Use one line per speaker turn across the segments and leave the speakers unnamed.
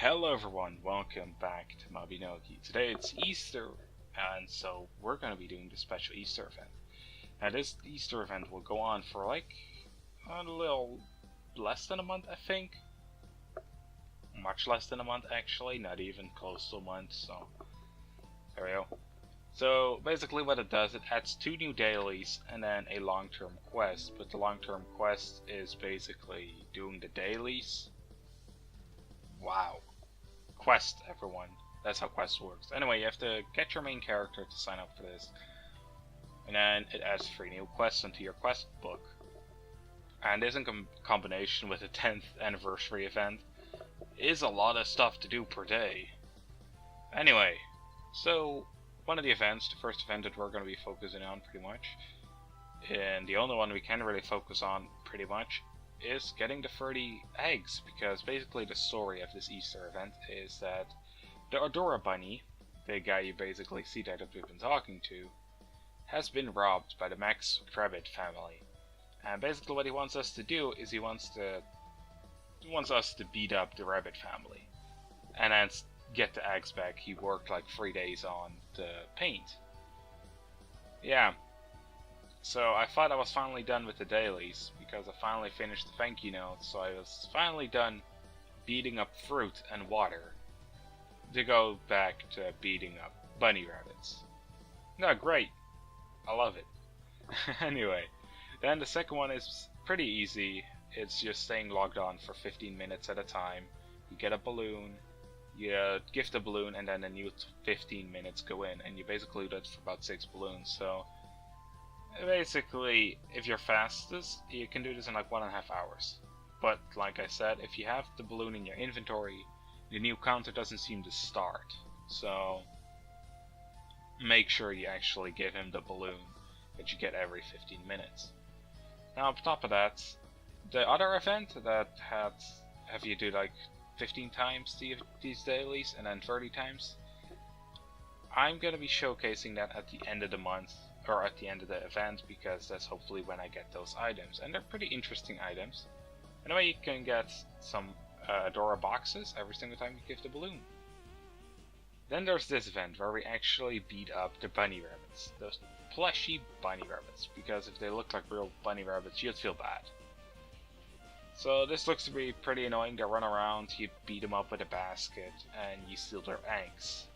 Hello everyone, welcome back to Mabinogi. Today it's Easter, and so we're going to be doing the special Easter event. Now this Easter event will go on for like a little less than a month, I think. Much less than a month actually, not even close to a month, so there we go. So basically what it does, it adds 2 new dailies and then a long-term quest, but the long-term quest is basically doing the dailies. Wow. Quest, everyone. That's how quest works. Anyway, you have to get your main character to sign up for this. And then it adds 3 new quests into your quest book. And this in combination with the 10th anniversary event is a lot of stuff to do per day. Anyway, so one of the events, the first event that we're going to be focusing on pretty much, and the only one we can really focus on pretty much, is getting the 30 eggs, because basically the story of this Easter event is that the AdoraBunny, the guy you basically see that we've been talking to, has been robbed by the Maxi Rabbit Family. And basically what he wants us to do is he wants us to beat up the Rabbit Family and then get the eggs back he worked like 3 days on to paint. Yeah. So I thought I was finally done with the dailies, because I finally finished the thank you notes, so I was finally done beating up fruit and water to go back to beating up bunny rabbits. No, great. I love it. Anyway, then the second one is pretty easy. It's just staying logged on for 15 minutes at a time. You get a balloon, you gift a balloon, and then a new 15 minutes go in, and you basically do that for about 6 balloons. So basically, if you're fastest, you can do this in like 1.5 hours. But like I said, if you have the balloon in your inventory, the new counter doesn't seem to start. So make sure you actually give him the balloon that you get every 15 minutes. Now on top of that, the other event that have you do like 15 times these dailies and then 30 times, I'm going to be showcasing that at the end of the month, or at the end of the event, because that's hopefully when I get those items, and they're pretty interesting items. Anyway, you can get some Adora boxes every single time you give the balloon. Then there's this event where we actually beat up the bunny rabbits, those plushy bunny rabbits, because if they look like real bunny rabbits, you'd feel bad. So this looks to be pretty annoying. They run around, you beat them up with a basket, and you steal their eggs.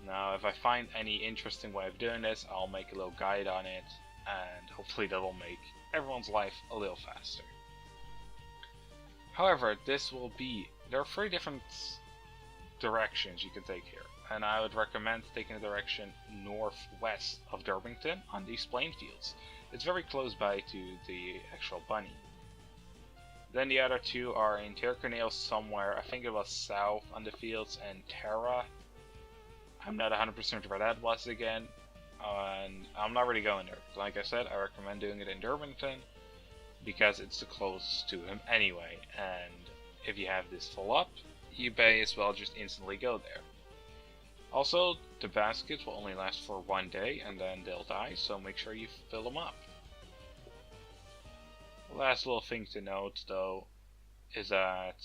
Now, if I find any interesting way of doing this, I'll make a little guide on it, and hopefully that will make everyone's life a little faster. However, there are 3 different directions you can take here, and I would recommend taking the direction northwest of Duncan on these plain fields. It's very close by to the actual bunny. Then the other 2 are in Titanfall somewhere, I think it was south on the fields, and Terra. I'm not 100% where that was again, and I'm not really going there. Like I said, I recommend doing it in Duncan, because it's the closest to him anyway, and if you have this full up, you may as well just instantly go there. Also, the baskets will only last for 1 day, and then they'll die, so make sure you fill them up. Last little thing to note, though, is that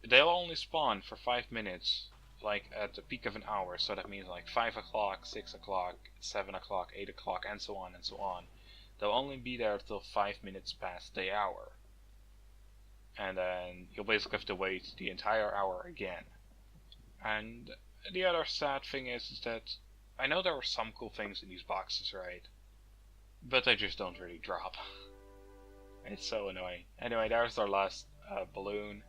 they'll only spawn for 5 minutes, like at the peak of an hour, so that means like 5 o'clock, 6 o'clock, 7 o'clock, 8 o'clock, and so on and so on. They'll only be there till 5 minutes past the hour. And then you'll basically have to wait the entire hour again. And the other sad thing is that I know there were some cool things in these boxes, right? But they just don't really drop. It's so annoying. Anyway, there's our last balloon.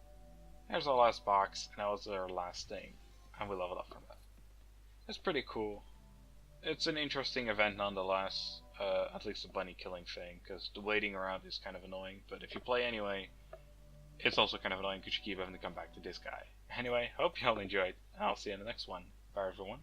There's our last box, and that was our last thing. And we leveled up from that. It's pretty cool. It's an interesting event nonetheless, at least the bunny killing thing, because the waiting around is kind of annoying, but if you play anyway, it's also kind of annoying because you keep having to come back to this guy. Anyway, hope you all enjoyed, and I'll see you in the next one. Bye everyone.